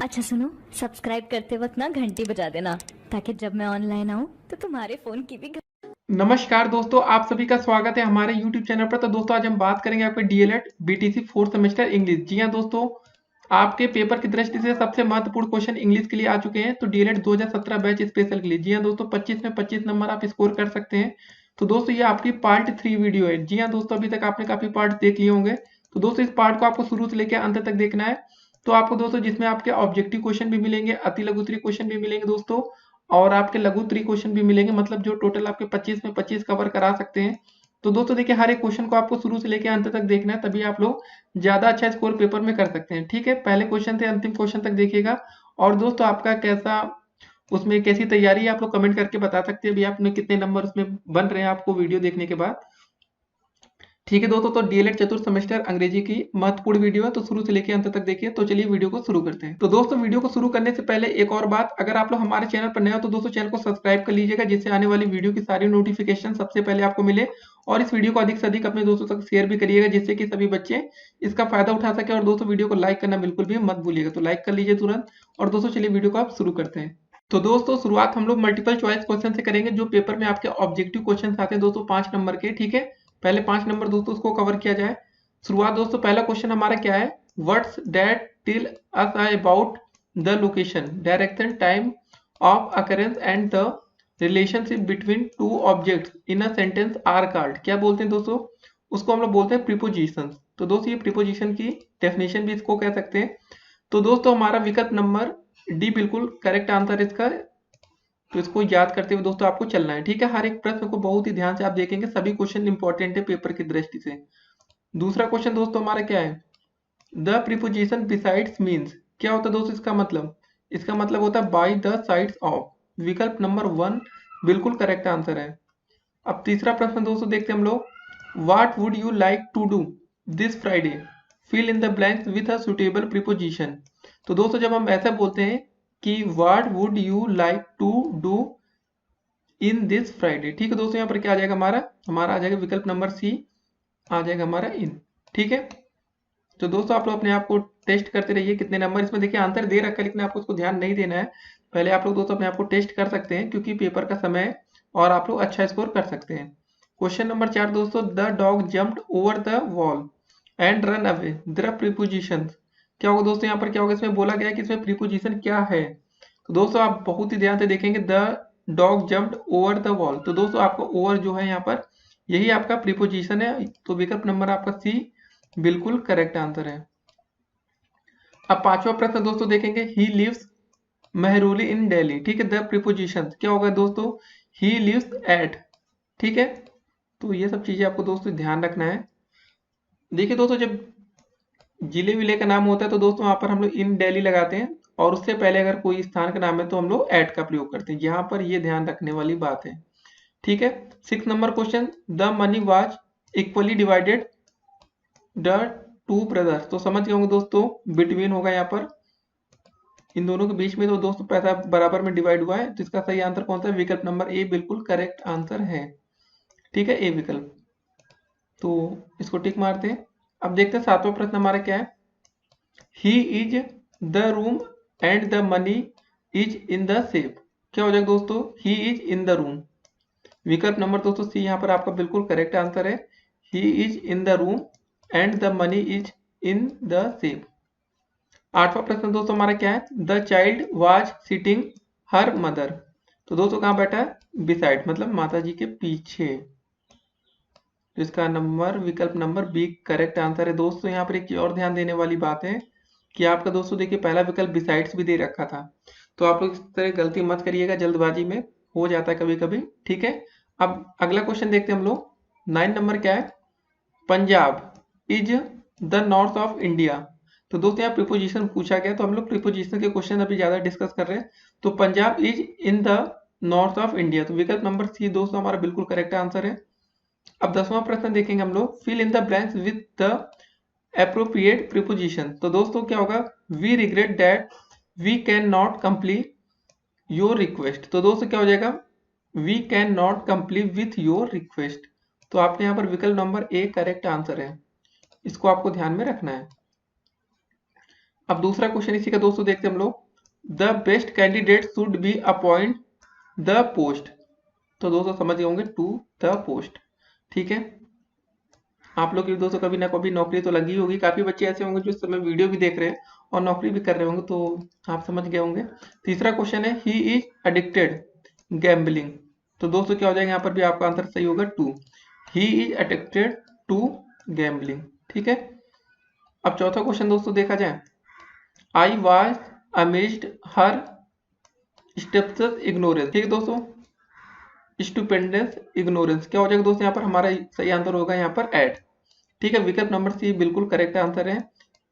अच्छा सुनो, सब्सक्राइब करते वक्त ना घंटी बजा देना ताकि जब मैं ऑनलाइन आऊँ तो तुम्हारे फोन की भी नमस्कार दोस्तों, आप सभी का स्वागत है हमारे YouTube चैनल पर। तो दोस्तों आज हम बात करेंगे आपके DElEd BTC fourth semester English. जी हाँ दोस्तों, आपके पेपर की दृष्टि से सबसे महत्वपूर्ण क्वेश्चन इंग्लिश के लिए आ चुके हैं। तो डीएलएड 2017 बैच स्पेशल के लिए जी हाँ दोस्तों 25 में 25 नंबर आप स्कोर कर सकते हैं। तो दोस्तों ये आपकी पार्ट 3 वीडियो है। जी हाँ दोस्तों, अभी तक आपने काफी पार्ट देख लिए होंगे। तो दोस्तों इस पार्ट को आपको शुरू से लेकर अंत तक देखना है। तो आपको दोस्तों जिसमें आपके ऑब्जेक्टिव क्वेश्चन भी मिलेंगे, अति लघु उत्तरीय क्वेश्चन भी मिलेंगे दोस्तों, और आपके लघु उत्तरीय क्वेश्चन भी मिलेंगे। मतलब जो टोटल आपके 25 में 25 कवर करा सकते हैं। तो दोस्तों देखिए, हर एक क्वेश्चन को आपको शुरू से लेकर अंत तक देखना है, तभी आप लोग ज्यादा अच्छा स्कोर पेपर में कर सकते हैं। ठीक है, पहले क्वेश्चन से अंतिम क्वेश्चन तक देखिएगा। और दोस्तों आपका कैसा उसमें कैसी तैयारी है आप लोग कमेंट करके बता सकते हैं। अभी आपने कितने नंबर उसमें बन रहे हैं आपको वीडियो देखने के बाद। ठीक है दोस्तों, तो डीएलएड चतुर्थ सेमेस्टर अंग्रेजी की महत्वपूर्ण वीडियो है, तो शुरू से लेकर अंत तक देखिए। तो चलिए वीडियो को शुरू करते हैं। तो दोस्तों वीडियो को शुरू करने से पहले एक और बात, अगर आप लोग हमारे चैनल पर नए हो तो दोस्तों चैनल को सब्सक्राइब कर लीजिएगा, जिससे आने वाली वीडियो की सारी नोटिफिकेशन सबसे पहले आपको मिले। और इस वीडियो को अधिक से अधिक अपने दोस्तों तक शेयर भी करिएगा, जिससे कि सभी बच्चे इसका फायदा उठा सके। और दोस्तों वीडियो को लाइक करना बिल्कुल भी मत भूलिएगा, तो लाइक कर लीजिए तुरंत। और दोस्तों चलिए वीडियो को आप शुरू करते हैं। तो दोस्तों शुरुआत हम लोग मल्टीपल चॉइस क्वेश्चन से करेंगे, जो पेपर में आपके ऑब्जेक्टिव क्वेश्चन आते हैं दोस्तों 5 नंबर के। ठीक है, पहले 5 नंबर दोस्तों उसको कवर किया जाए। शुरुआत दोस्तों, पहला क्वेश्चन हमारा क्या है? Words that tell us about the location, direction, time of occurrence and the relationship between two objects in a sentence are called. क्या बोलते हैं दोस्तों? उसको हम लोग बोलते हैं प्रीपोजिशंस। तो दोस्तों ये प्रीपोजिशन की डेफिनेशन भी इसको कह सकते हैं। तो दोस्तों हमारा विकल्प नंबर डी बिल्कुल करेक्ट आंसर इसका। तो इसको याद करते हुए दोस्तों आपको चलना है। ठीक है, हर एक प्रश्न को बहुत ही ध्यान से आप देखेंगे, सभी क्वेश्चन इंपॉर्टेंट है पेपर की दृष्टि से। दूसरा क्वेश्चन दोस्तों हमारा क्या है? The preposition besides means. क्या होता है दोस्तों इसका मतलब? इसका मतलब होता है बाई द साइड्स ऑफ। विकल्प नंबर 1 बिल्कुल करेक्ट आंसर है। अब तीसरा प्रश्न दोस्तों देखते हैं हम लोग। What would you like to do this Friday, fill in the blanks with a suitable preposition. तो दोस्तों जब हम ऐसा बोलते हैं कि what would you like to do in this Friday, ठीक है दोस्तों, यहाँ पर क्या आ जाएगा? हमारा आ जाएगा विकल्प नंबर सी, आ जाएगा हमारा इन। ठीक है, तो दोस्तों आप लोग अपने आप को टेस्ट करते रहिए। कितने नंबर इसमें देखिए आंसर दे रखा है, लेकिन आपको उसको ध्यान नहीं देना है। पहले आप लोग दोस्तों अपने आप को टेस्ट कर सकते हैं, क्योंकि पेपर का समय है और आप लोग अच्छा स्कोर कर सकते हैं। क्वेश्चन नंबर 4 दोस्तों, the dog jumped over the wall and run away, the preposition. क्या होगा दोस्तों? यहाँ पर क्या होगा? इसमें बोला गया है कि इसमें प्रीपोजिशन क्या है। तो दोस्तों आप बहुत ही ध्यान से देखेंगे। The dog jumped over the wall, तो दोस्तों आपको ओवर जो है यहाँ पर यही आपका प्रीपोजिशन है। तो विकल्प नंबर आपका सी बिल्कुल करेक्ट आंसर है। अब पांचवा प्रश्न दोस्तों देखेंगे। ही लिव्स मेहरूली इन दिल्ली, ठीक है, द प्रीपोजिशन क्या होगा दोस्तों? He lives at. ठीक है, तो ये सब चीजें आपको दोस्तों ध्यान रखना है। देखिए दोस्तों, जब जिले विले का नाम होता है तो दोस्तों वहां पर हम लोग इन दिल्ली लगाते हैं, और उससे पहले अगर कोई स्थान का नाम है तो हम लोग एट का प्रयोग करते हैं। यहाँ पर ये ध्यान रखने वाली बात है। ठीक है, 6 number question, the money was equally divided the two brothers. तो समझ गए होंगे दोस्तों, बिटवीन होगा यहाँ पर, इन दोनों के बीच में तो दोस्तों पैसा बराबर में डिवाइड हुआ है। तो इसका सही आंसर कौन सा है? विकल्प नंबर ए बिल्कुल करेक्ट आंसर है। ठीक है, ए विकल्प। तो इसको टिक मारते हैं। अब देखते हैं सातवां प्रश्न हमारा क्या है। He is the room and the money is in the safe. क्या हो जाएगा दोस्तों? He is in the room. विकल्प नंबर दोस्तों सी यहाँ पर आपका बिल्कुल करेक्ट आंसर है। He is in the room and the money is in the safe. आठवां प्रश्न दोस्तों हमारा क्या है? The child was sitting her mother. तो दोस्तों कहाँ बैठा है? बिसाइड, मतलब माता जी के पीछे। तो इसका नंबर विकल्प नंबर बी करेक्ट आंसर है। दोस्तों यहाँ पर एक और ध्यान देने वाली बात है कि आपका दोस्तों देखिए पहला विकल्प बिसाइड्स भी दे रखा था। तो आप लोग इस तरह गलती मत करिएगा, जल्दबाजी में हो जाता है कभी कभी। ठीक है, अब अगला क्वेश्चन देखते हैं हम लोग। 9 नंबर क्या है? Punjab is the north of India. तो दोस्तों यहाँ प्रीपोजिशन पूछा गया, तो हम लोग प्रीपोजिशन के क्वेश्चन अभी ज्यादा डिस्कस कर रहे हैं। तो Punjab is in the north of India, तो विकल्प नंबर सी दोस्तों हमारा बिल्कुल करेक्ट आंसर है। अब 10वां प्रश्न देखेंगे हम लोग। Fill in the blanks with the appropriate preposition. तो दोस्तों क्या होगा? We regret that we can not complete your request. तो दोस्तों क्या हो जाएगा? We can not complete with your request. तो आपने यहाँ पर विकल्प नंबर ए करेक्ट आंसर है, इसको आपको ध्यान में रखना है। अब दूसरा क्वेश्चन इसी का दोस्तों देखते हैं हम लोग, the best candidate should be appoint the post. तो दोस्तों समझ गए होंगे टू द पोस्ट। ठीक है, आप लोग की दोस्तों कभी ना कभी नौकरी तो लगी होगी, काफी बच्चे ऐसे होंगे जो इस समय वीडियो भी देख रहे हैं और नौकरी भी कर रहे होंगे, तो आप समझ गए होंगे। तीसरा क्वेश्चन है ही इज एडिक्टेड गैम्बलिंग। तो दोस्तों क्या हो जाएगा यहाँ पर भी आपका आंसर सही होगा two, he is addicted to gambling. ठीक है, अब चौथा क्वेश्चन दोस्तों देखा जाए, I was amazed her steps ignorance. ठीक है दोस्तों, स्टूपेंडस इग्नोरेंस क्या हो जाएगा दोस्तों, यहाँ पर हमारा सही आंसर होगा यहाँ पर एट। ठीक है, विकल्प नंबर सी बिल्कुल करेक्ट आंसर है,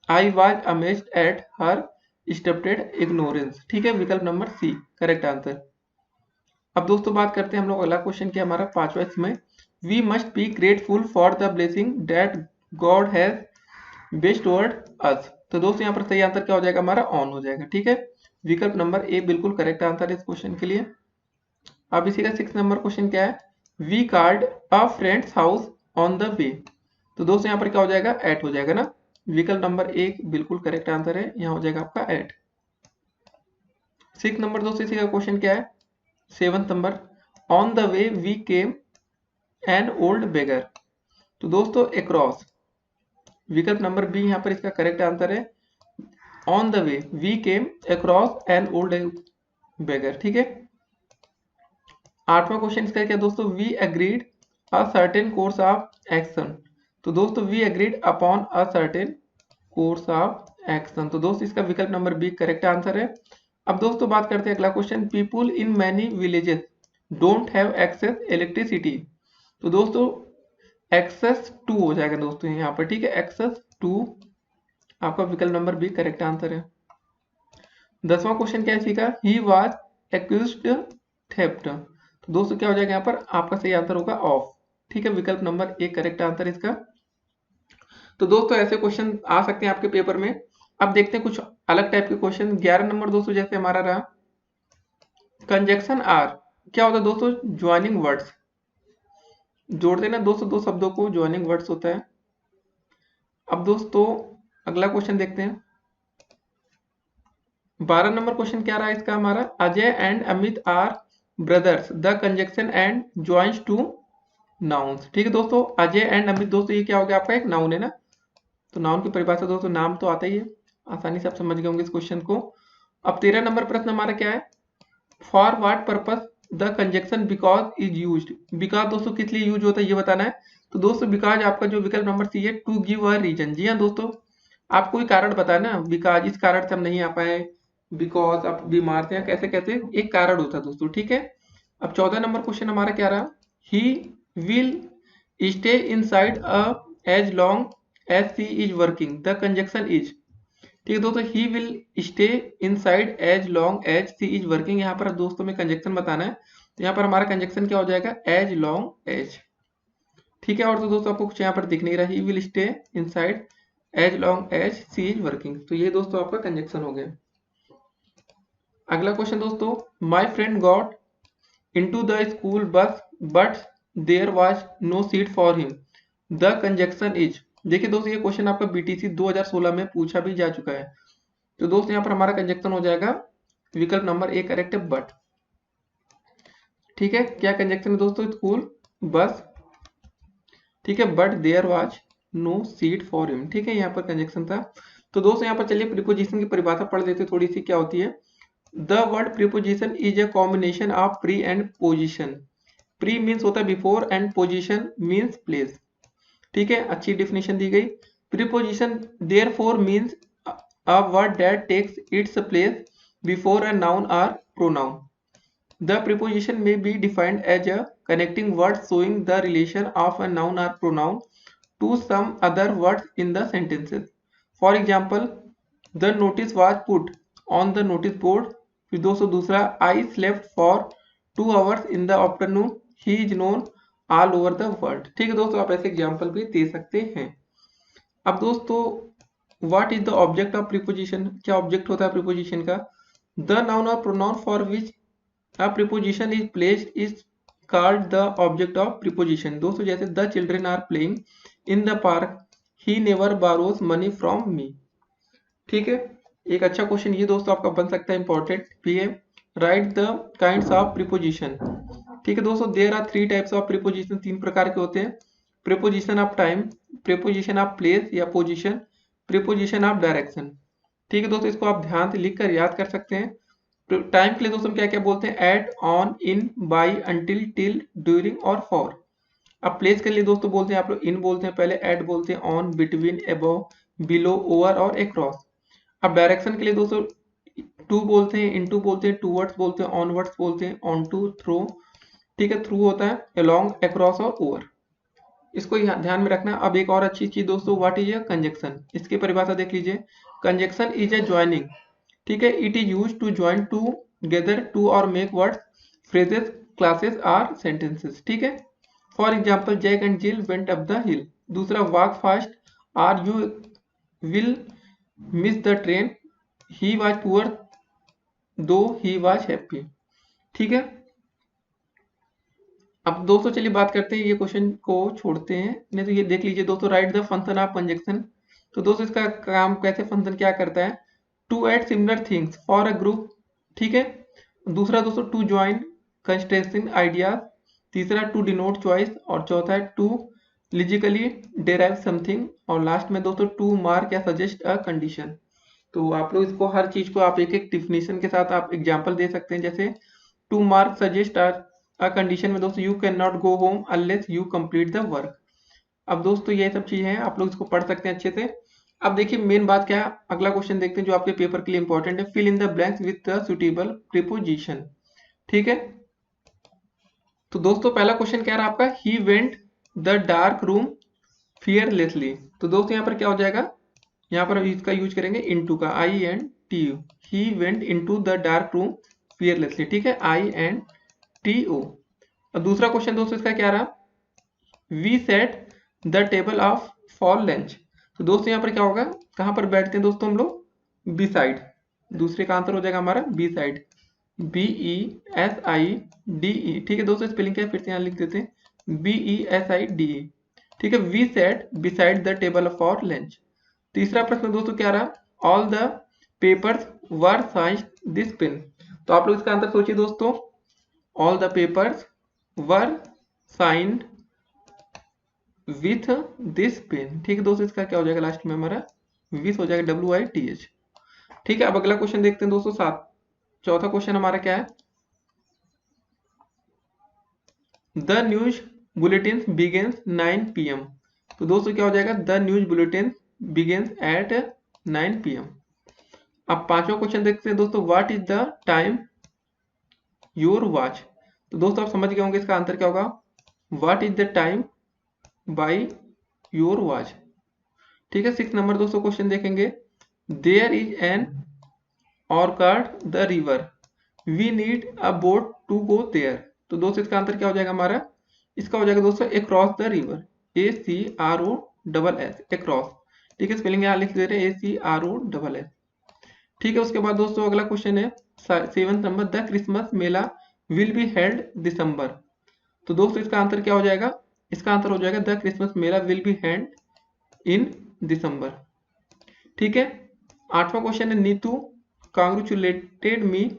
I was amazed at her stepped ignorance. ठीक है, विकल्प नंबर सी करेक्ट आंसर। अब दोस्तों बात करते हैं हम लोग अगला क्वेश्चन क्या हमारा पांचवा इसमें, we must be grateful for the blessing that God has bestowed us. तो दोस्तों यहाँ पर सही आंसर क्या हो जाएगा हमारा ऑन हो जाएगा। ठीक है, विकल्प नंबर ए बिल्कुल करेक्ट आंसर है इस क्वेश्चन के लिए। अब इसी का 6 नंबर क्वेश्चन क्या है, we called a friend's house on the way. तो दोस्तों यहाँ पर क्या हो जाएगा एट हो जाएगा ना, विकल्प नंबर ए बिल्कुल करेक्ट आंसर है, यहाँ हो जाएगा आपका एट। 6 नंबर दोस्तों इसी का क्वेश्चन क्या है, 7th number, on the way we came an old beggar. तो दोस्तों अक्रॉस, विकल्प नंबर बी यहाँ पर इसका करेक्ट आंसर है, on the way we came across an old beggar. ठीक है, 8वां क्वेश्चन इसका क्या दोस्तों, we agreed a certain course of action. तो दोस्तों we agreed upon a certain course of action. तो दोस्तों इसका विकल्प नंबर बी करेक्ट आंसर है। अब दोस्तों बात करते हैं अगला question, people in many villages don't have access electricity. तो दोस्तों एक्सेस टू हो जाएगा दोस्तों यहाँ पर। ठीक है, एक्सेस टू आपका विकल्प नंबर बी करेक्ट आंसर है। 10वां क्वेश्चन क्या है इसी का, ही वाज एक्यूज्ड थेफ्ट। तो दोस्तों क्या हो जाएगा यहाँ पर आपका सही आंसर होगा ऑफ। ठीक है, विकल्प नंबर ए करेक्ट आंसर इसका। तो दोस्तों ऐसे क्वेश्चन आ सकते हैं आपके पेपर में। अब देखते हैं कुछ अलग टाइप के क्वेश्चन। 11 नंबर दोस्तों जैसे हमारा रहा, कंजक्शन आर क्या होता है दोस्तों, ज्वाइनिंग वर्ड्स, जोड़ देना दोस्तों दो शब्दों को, ज्वाइनिंग वर्ड्स होता है। अब दोस्तों अगला क्वेश्चन देखते हैं, 12 नंबर क्वेश्चन क्या रहा इसका हमारा, Ajay and Amit are brothers, the conjunction and joins two nouns. ठीक है दोस्तों, अजय एंड अमित दोस्तों ये क्या हो गया आपका एक नाउन है ना, तो नाउन की परिभाषा दोस्तों नाम तो आता ही है, आसानी से आप समझ गए होंगे इस क्वेश्चन को। अब 13 नंबर प्रश्न हमारा क्या है, for what purpose the conjunction because is used. Because दोस्तों किस लिए यूज होता है ये बताना है। तो दोस्तों बिकॉज आपका जो विकल्प नंबर सी है, टू गिव अ रीजन। जी हाँ दोस्तों, आप कोई कारण बताए ना, बिकॉज इस कारण से हम नहीं आ पाए, बिकॉज आप बीमार थे, कैसे कैसे एक कारण होता है दोस्तों। ठीक है, अब 14 नंबर क्वेश्चन हमारा क्या रहा, he will stay inside a as long as she is working, the conjunction is. ठीक है दोस्तों, he will stay inside as long as she is working, यहाँ पर दोस्तों में कंजक्शन बताना है, तो यहाँ पर हमारा कंजक्शन क्या हो जाएगा, एज लॉन्ग एज। ठीक है, और तो दोस्तों आपको कुछ यहाँ पर दिख नहीं रहा, he will stay inside as long as she is working, तो ये दोस्तों आपका कंजक्शन हो गया। अगला क्वेश्चन दोस्तों, my friend got into the school bus but there was no seat for him, the conjunction is. देखिए दोस्तों ये क्वेश्चन आपका बीटीसी 2016 में पूछा भी जा चुका है, तो दोस्तों यहाँ पर हमारा कंजक्शन हो जाएगा विकल्प नंबर ए करेक्ट है, बट। ठीक है, क्या कंजक्शन है दोस्तों, स्कूल बस, ठीक है, but there was no seat for him. ठीक है, यहाँ पर कंजक्शन था। तो दोस्तों यहाँ पर चलिए प्रीपोजिशन की परिभाषा पढ़ लेते थोड़ी सी क्या होती है। The word preposition is a combination of pre and position. Pre means होता है before and position means place. ठीक है, अच्छी डिफिनेशन दी गई। Preposition therefore means a word that takes its place before a noun और pronoun. The preposition may be defined as a connecting word showing the relation of a noun or pronoun to some other words in the sentences. For example, the notice was put on the notice board. फिर दोस्तों दूसरा, I slept for 2 hours in the afternoon. He is known all over the world. ठीक है दोस्तों, आप ऐसे example भी दे सकते हैं। अब दोस्तों what is the object of preposition, क्या ऑब्जेक्ट होता है प्रीपोजिशन का, the noun or pronoun for which a preposition is placed is called the object of preposition। दोस्तों जैसे the children are playing in the park, he never borrows money from me। ठीक है, एक अच्छा question ये दोस्तों आपका बन सकता है, इंपॉर्टेंट भी है। Right the kinds of preposition. ठीक है दोस्तों, there are 3 types of preposition, 3 प्रकार के होते हैं। Preposition of time, preposition of place या पोजिशन, प्रीपोजिशन ऑफ डायरेक्शन। ठीक है दोस्तों, इसको आप ध्यान से लिख कर याद कर सकते हैं। टाइम के लिए दोस्तों क्या क्या बोलते हैं, at, on, in, by, until, till, during और फॉर। अब प्लेस के लिए दोस्तों बोलते हैं आप लोग इन बोलते हैं पहले, एट बोलते हैं, on, between, above, below, over और अक्रॉस। अब डायरेक्शन के लिए दोस्तों टू बोलते हैं, इनटू बोलते हैं, टूवर्ड्स बोलते हैं, ऑनवर्ड्स बोलते हैं, ऑन टू, थ्रू। ठीक है, थ्रू होता है अलोंग, अक्रॉस और ओवर। इसको ध्यान में रखना। अब एक और अच्छी चीज दोस्तों, व्हाट इज ए कंजक्शन, इसकी परिभाषा देख लीजिए। Conjunction is a joining. ठीक है, it is used to join together two or make words, phrases, clauses और सेंटेंसेस। ठीक है, for example Jack and Jill went up the hill. दूसरा, walk fast or you will miss the train, he was poor though he was happy. ठीक है, अब दोस्तों चलिए बात करते हैं, ये क्वेश्चन को छोड़ते हैं, नहीं तो ये देख लीजिए दोस्तों, right the function of conjunction. तो दोस्तों इसका काम कैसे, फंक्शन क्या करता है, to add similar things for a group. ठीक है, दूसरा दोस्तों टू ज्वाइन कंस्ट्रेंटिंग आइडियाज। तीसरा टू डिनोट चॉइस, और चौथा है टू लॉजिकली डेराइव समथिंग, और लास्ट में दोस्तों टू मार्क या सजेस्ट अ कंडीशन। तो आप लोग इसको हर चीज को आप एक एक डिफिनेशन के साथ आप एग्जांपल दे सकते हैं। जैसे to mark suggest a condition में दोस्तों, you can not go home unless you complete the work. अब दोस्तों ये सब चीजें हैं, आप लोग इसको पढ़ सकते हैं अच्छे से। अब देखिए मेन बात क्या है, अगला क्वेश्चन देखते हैं जो आपके पेपर के लिए इंपॉर्टेंट है। Fill in the blanks with the suitable preposition. ठीक है, तो दोस्तों पहला क्वेश्चन क्या रहा आपका, he went the dark room fearlessly. तो दोस्तों यहाँ पर क्या हो जाएगा, यहाँ पर इसका यूज करेंगे इनटू का, I N T U. He went into the dark room fearlessly. ठीक है, आई एन टी ओ। और दूसरा क्वेश्चन दोस्तों इसका क्या रहा, we set the table off for lunch. तो दोस्तों यहाँ पर क्या होगा, कहाँ पर बैठते हैं दोस्तों हम लोग, बी साइड। दूसरे का आंसर हो जाएगा हमारा beside, B E S I D E. ठीक है दोस्तों, स्पेलिंग क्या है फिर से यहाँ लिख देते हैं, B E S I D E. ठीक है, we set beside the table for lunch. तीसरा प्रश्न दोस्तों क्या रहा, all the papers were signed this pen. तो आप लोग इसका आंसर सोचिए दोस्तों, all the papers were signed with this pen. ठीक है दोस्तों, इसका क्या हो जाएगा लास्ट में हमारा विथ हो जाएगा, WITH। ठीक है, अब अगला क्वेश्चन देखते हैं दोस्तों, चौथा क्वेश्चन हमारा क्या है, the news bulletin begins 9 PM। तो दोस्तों क्या हो जाएगा, the news bulletin begins at 9 PM। अब पांचवा क्वेश्चन देखते हैं दोस्तों, what is the time your watch. तो दोस्तों आप समझ गए होंगे इसका आंसर क्या होगा, what is the time by your watch. ठीक है, 6 नंबर दोस्तों क्वेश्चन देखेंगे, there is an orchard the river, we need a boat to go there. तो दोस्तों इसका आंसर क्या हो जाएगा हमारा, इसका हो जाएगा दोस्तों across the river, ACROSS, across. ठीक है, स्पेलिंग यहाँ लिख दे रहे हैं ACROSS। ठीक है, उसके बाद दोस्तों अगला क्वेश्चन है 7 number, the Christmas mela will be held December. तो दोस्तों इसका आंसर क्या हो जाएगा, इसका आंसर हो जाएगा the Christmas mela will be held in December. ठीक है, आठवां क्वेश्चन है, Neetu congratulated me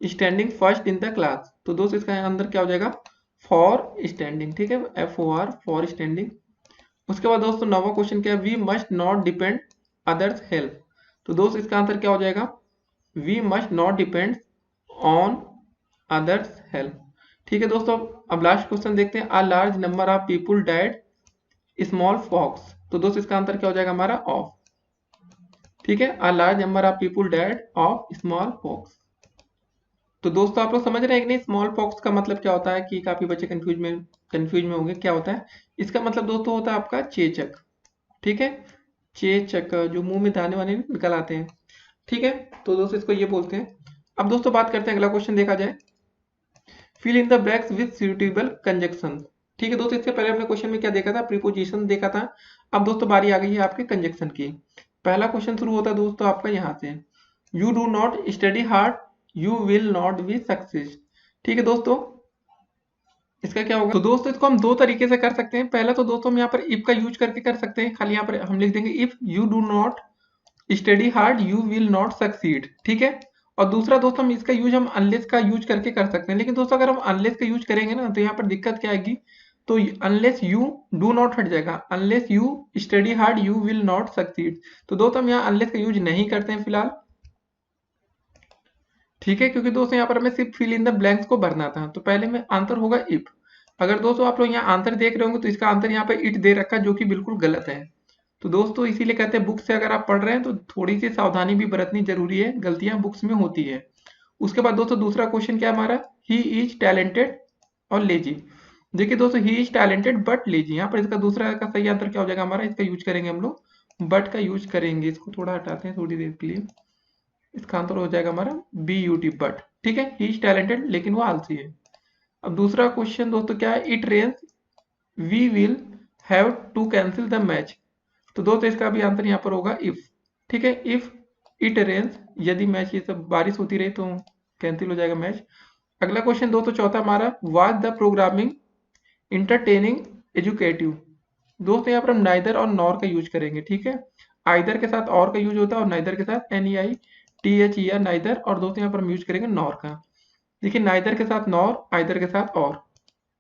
standing first in the class. तो दोस्तों इसका अंदर क्या हो जाएगा, फॉर स्टैंडिंग। ठीक है, FOR, फॉर स्टैंडिंग। उसके बाद दोस्तों नौवां क्वेश्चन क्या है, we must not depend others help. तो दोस्तों इसका आंसर क्या हो जाएगा, we must not depend on others help. ठीक है दोस्तों, अब लास्ट क्वेश्चन देखते हैं, a large number of people died smallpox. तो दोस्तों इसका आंसर क्या हो जाएगा हमारा, ऑफ। ठीक है, अ large number of people died of small pox. तो दोस्तों आप लोग समझ रहे हैं कि नहीं, स्मॉल पॉक्स का मतलब क्या होता है, कि काफी बच्चे कंफ्यूज में होंगे क्या होता है। इसका मतलब दोस्तों होता है आपका चेचक। ठीक है, चेचक जो मुंह में दाने वाने निकल आते हैं। ठीक है, तो दोस्तों इसको ये बोलते हैं। अब दोस्तों बात करते हैं, अगला क्वेश्चन देखा जाए, fill in the blanks with suitable conjunction. ठीक है दोस्तों, इससे पहले हमने क्वेश्चन में क्या देखा था, प्रीपोजिशन देखा था। अब दोस्तों बारी आ गई है आपके कंजक्शन की। पहला क्वेश्चन शुरू होता है दोस्तों आपका यहाँ से, you do not study hard you will not be success. ठीक है दोस्तों, इसका क्या होगा, तो दोस्तों इसको हम दो तरीके से कर सकते हैं। पहला तो दोस्तों हम यहाँ पर इफ का यूज करके कर सकते हैं, खाली यहाँ पर हम लिख देंगे if you do not study hard you will not succeed, ठीक है। और दूसरा दोस्तों हम इसका यूज हम अनलेस का यूज करके कर सकते हैं, लेकिन दोस्तों अगर हम अनलेस का यूज करेंगे ना तो यहाँ पर दिक्कत क्या आएगी, तो अनलेस यू डू नॉट हट जाएगा, unless you study hard you will not succeed. तो दोस्तों हम यहाँ अनलेस का यूज नहीं करते हैं फिलहाल, ठीक है, क्योंकि दोस्तों यहाँ पर हमें सिर्फ फिल इन द ब्लैंक्स को भरना था। तो पहले में आंसर होगा इफ। अगर दोस्तों आप लोग यहाँ आंसर देख रहे होंगे तो इसका आंसर यहाँ पे इट दे रखा है, जो कि बिल्कुल गलत है। तो दोस्तों इसीलिए कहते हैं बुक से अगर आप पढ़ रहे हैं तो थोड़ी सी सावधानी भी बरतनी जरूरी है, गलतियां बुक्स में होती है। उसके बाद दोस्तों दूसरा क्वेश्चन क्या हमारा, ही इज टैलेंटेड और लेजी। देखिए दोस्तों he is talented but lazy, यहाँ पर इसका दूसरा का सही आंसर क्या हो जाएगा हमारा, इसका यूज करेंगे हम लोग बट का यूज करेंगे। इसको थोड़ा हटाते हैं थोड़ी देर के लिए, इसका आंसर हो जाएगा हमारा बी यू टी बट, ठीक है। ही इज टैलेंटेड लेकिन वो आलसी है। अब दूसरा क्वेश्चन दोस्तों क्या है, it rains we will have to cancel the match. तो दोस्तों इसका भी आंसर यहाँ पर होगा इफ, ठीक है। इफ इट रेन्स, यदि मैच ये सब बारिश होती रही तो कैंसिल हो जाएगा मैच। अगला क्वेश्चन दोस्तों चौथा हमारा, was the programming entertaining educative. दोस्तों यहाँ पर हम नाइदर और नॉर का यूज करेंगे, ठीक है। आइदर के साथ और का यूज होता है और नाइदर के साथ NEITHER नाइदर, और दोस्तों यहाँ पर हम यूज करेंगे नॉर का। देखिए नाइदर के साथ नॉर, आइदर के साथ और,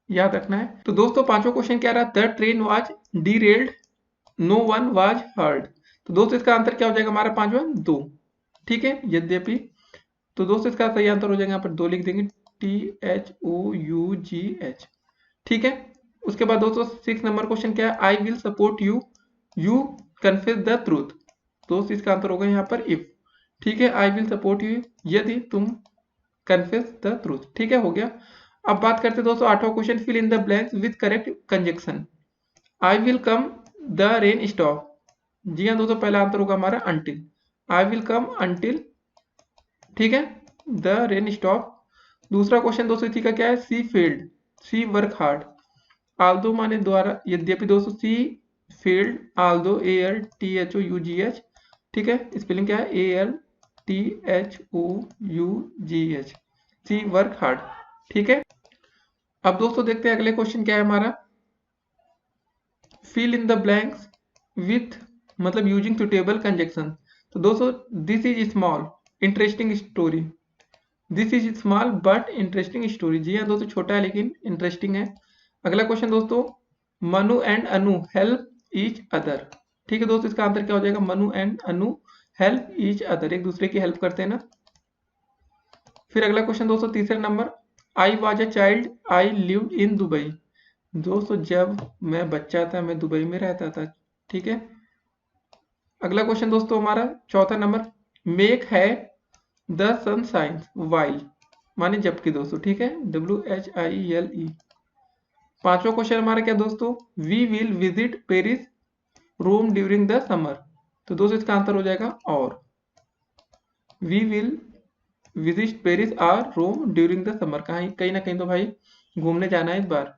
याद रखना है। तो दोस्तों पांचवा क्वेश्चन क्या रहा, the train was derailed no one was hurt. तो दोस्तों इसका आंसर क्या हो जाएगा हमारा पांचवा, दो, ठीक है, यद्यपि। तो दोस्तों इसका सही आंसर हो जाएगा यहाँ पर दो लिख देंगे, THOUGH, ठीक है। उसके बाद दोस्तों 6 नंबर क्वेश्चन क्या है, I will support you you confess the truth. दोस्तों इसका आंसर होगा यहाँ पर इफ, ठीक है। आई विल सपोर्ट यू यदि तुम कन्फेस द ट्रूथ, ठीक है, हो गया। अब बात करते हैं दोस्तों आठवां question, fill in the blanks with correct conjunction. I will come the rain stop, जी हाँ दोस्तों पहला आंसर होगा हमारा until, I will come until, ठीक है, द रेन स्टॉप। दूसरा क्वेश्चन दोस्तों इसी का क्या है, she failed she work hard, although माने द्वारा, यद्यपि दोस्तों सी फेल्ड आल्दो ALTHOUGH, ठीक है, स्पेलिंग क्या है ALTHOUGH, सी वर्क हार्ड, ठीक है। अब दोस्तों देखते हैं अगले क्वेश्चन क्या है हमारा, fill in the blanks with मतलब यूजिंग सुटेबल कंजक्शन। तो दोस्तों this is small interesting story, this is small but interesting story, जी हाँ दोस्तों छोटा है लेकिन इंटरेस्टिंग है। अगला क्वेश्चन दोस्तों, Manu and Anu help each other, ठीक है दोस्तों इसका आंसर क्या हो जाएगा, Manu and Anu help each other, एक दूसरे की हेल्प करते हैं ना। फिर अगला क्वेश्चन दोस्तों तीसरा number, I was a child I lived in Dubai. दोस्तों जब मैं बच्चा था मैं दुबई में रहता था, ठीक है। अगला क्वेश्चन दोस्तों हमारा चौथा नंबर, मेक है द सन साइंस वाइल माने जबकि दोस्तों, ठीक है, WHILE। पांचवा क्वेश्चन हमारा क्या दोस्तों, we will visit Paris Rome during the summer. तो दोस्तों इसका आंसर हो जाएगा or, we will visit Paris or Rome during the summer, कहीं ना कहीं तो भाई घूमने जाना है इस बार।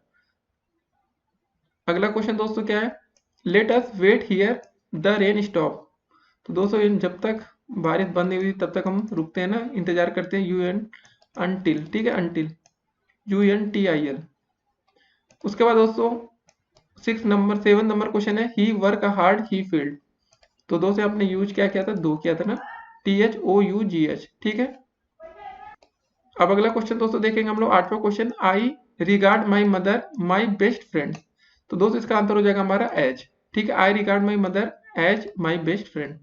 अगला क्वेश्चन दोस्तों क्या है, let us wait here the rain stop. तो दोस्तों जब तक बारिश बंद नहीं हुई तब तक हम रुकते हैं ना, इंतजार करते हैं, UN अंटिल, ठीक है, अंटिल UNTIL। उसके बाद दोस्तों 7 नंबर क्वेश्चन है, ही वर्क हार्ड ही फेल्ड। तो दोस्तों आपने यूज क्या किया था, दो किया था ना, THOUGH, ठीक है। अब अगला क्वेश्चन दोस्तों देखेंगे हम लोग आठवां question, I regard my mother my best friend. तो दोस्तों इसका आंसर हो जाएगा हमारा एज, ठीक है, I regard my mother as my best friend.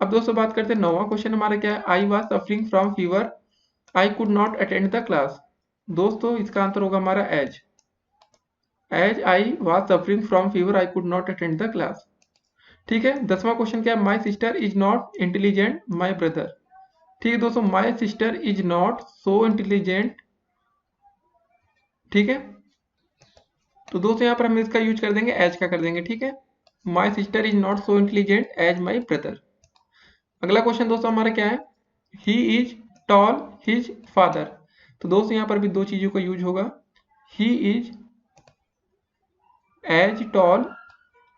अब दोस्तों बात करते हैं नौवां क्वेश्चन हमारा क्या है, I was suffering from fever I could not attend the class. दोस्तों इसका आंसर होगा हमारा as I was suffering from fever I could not attend the class, ठीक है। 10वां क्वेश्चन क्या है, my sister is not intelligent my brother. ठीक है दोस्तों, my sister is not so intelligent, ठीक है। तो दोस्तों यहाँ पर हम इसका यूज कर देंगे एज का कर देंगे, ठीक है, my sister is not so intelligent as my brother. अगला क्वेश्चन दोस्तों हमारा क्या है, he is tall his father. तो दोस्तों यहाँ पर भी दो चीजों का यूज होगा, he is as tall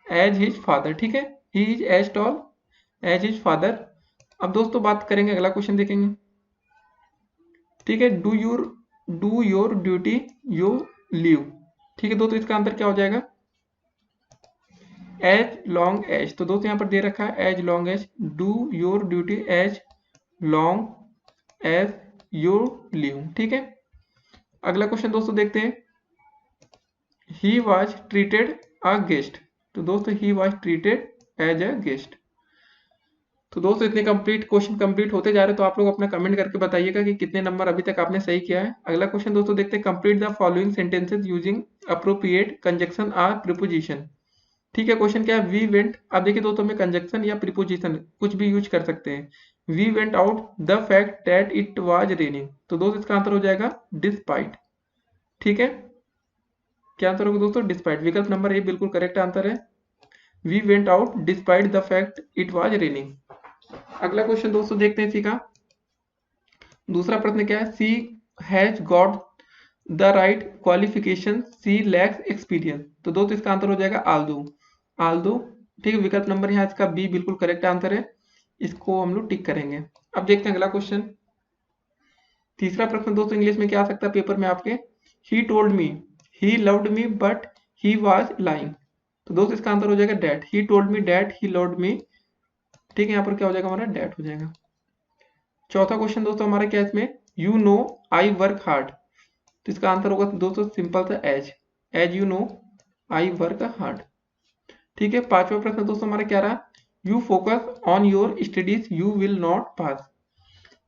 as his father, ठीक है, he is as tall as his father. अब दोस्तों बात करेंगे अगला क्वेश्चन देखेंगे, ठीक है, do your duty you live. ठीक है दोस्तों इसका आंसर क्या हो जाएगा, एज लॉन्ग एज, तो दोस्तों यहाँ पर दे रखा है as long as, do your duty as long as you live, ठीक है। अगला क्वेश्चन दोस्तों देखते हैं, he was treated a guest, तो दोस्तों he was treated as a guest. तो दोस्तों इतने कंप्लीट क्वेश्चन कंप्लीट होते जा रहे हैं, तो आप लोग अपना कमेंट करके बताइएगा कि कितने नंबर अभी तक आपने सही किया है। अगला क्वेश्चन दोस्तों देखते हैं, complete the following sentences using appropriate conjunction or preposition, ठीक है। क्वेश्चन क्या है, वी वेंट, अब देखिए दोस्तों में कंजक्शन या प्रीपोजिशन कुछ भी यूज कर सकते हैं। We went out the fact that it was raining, तो दोस्तों इसका आंसर हो जाएगा डिस्पाइट, ठीक है। क्या आंसर होगा दोस्तों, डिस्पाइट, विकल्प नंबर ए बिल्कुल करेक्ट आंसर है। We went out despite the fact it was raining. अगला क्वेश्चन दोस्तों देखते हैं इसी का दूसरा प्रश्न क्या है, she has got the right qualification, she lacks experience, तो दोस्तों इसका आंसर हो जाएगा आल्दो, आल्दो, ठीक है। विकल्प नंबर यहाँ इसका बी बिल्कुल करेक्ट आंसर है, इसको हम लोग टिक करेंगे। अब देखते हैं अगला क्वेश्चन, तीसरा प्रश्न दोस्तों इंग्लिश में क्या आ सकता है पेपर में आपके, he told me he loved me but he was lying, तो दोस्तों इसका आंसर हो जाएगा that, he told me that he loved me, ठीक है। यहाँ पर क्या हो जाएगा हमारा डैट हो जाएगा। चौथा क्वेश्चन दोस्तों हमारा क्या है इसमें, you know I work hard, तो इसका आंसर होगा दोस्तों सिंपल सा as, as you know I work hard, ठीक है। पांचवा प्रश्न दोस्तों हमारा क्या रहा, you focus on your studies you will not pass,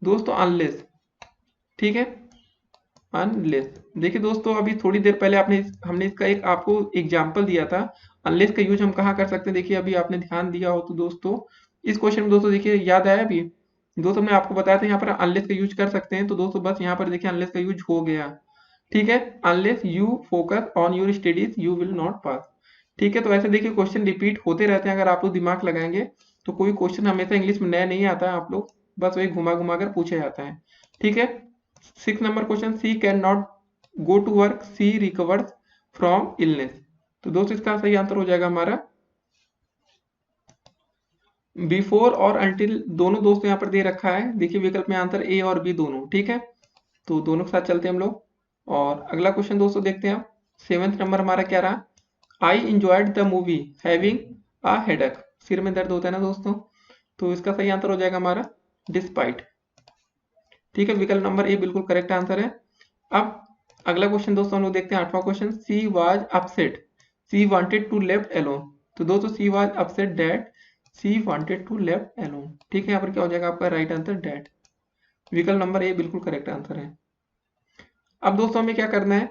दोस्तों अनलेस, ठीक है, अनलेस। देखिए दोस्तों अभी थोड़ी देर पहले हमने इसका एक आपको एग्जाम्पल दिया था, अनलेस का यूज हम कहाँ कर सकते हैं, देखिए अभी आपने ध्यान दिया हो तो दोस्तों इस क्वेश्चन में दोस्तों देखिए याद आया अभी दोस्तों हमने आपको बताया था यहाँ पर अनलेस का यूज कर सकते हैं, तो दोस्तों बस यहाँ पर देखिए अनलेस का यूज हो गया, ठीक है। Unless you focus on your studies you will not पास, ठीक है। तो ऐसे देखिए क्वेश्चन रिपीट होते रहते हैं, अगर आप लोग दिमाग लगाएंगे तो कोई क्वेश्चन हमेशा इंग्लिश में नया नहीं आता है, आप लोग बस वही घुमा घुमा कर पूछा जाता है, ठीक है। 6 number question, she can not go to work she recovers from illness, तो दोस्तों इसका सही आंसर हो जाएगा हमारा बिफोर और अंटिल, दोनों दोस्तों यहाँ पर दे रखा है, देखिए विकल्प में आंसर ए और बी दोनों, ठीक है। तो दोनों के साथ चलते हैं हम लोग, और अगला क्वेश्चन दोस्तों देखते हैं। 7th नंबर हमारा क्या रहा, I enjoyed the movie having a headache, सिर में दर्द होता है ना दोस्तों, तो इसका सही आंसर हो जाएगा हमारा डिस्पाइट, ठीक है। विकल्प नंबर ए बिल्कुल करेक्ट आंसर है। अब अगला क्वेश्चन दोस्तों हम लोग देखते हैं 8वां question, she was upset she wanted to left alone, तो दोस्तों she was upset that she wanted to left alone, ठीक है। यहाँ पर क्या हो जाएगा आपका राइट आंसर डैट, विकल्प नंबर ए बिल्कुल करेक्ट आंसर है। अब दोस्तों हमें क्या करना है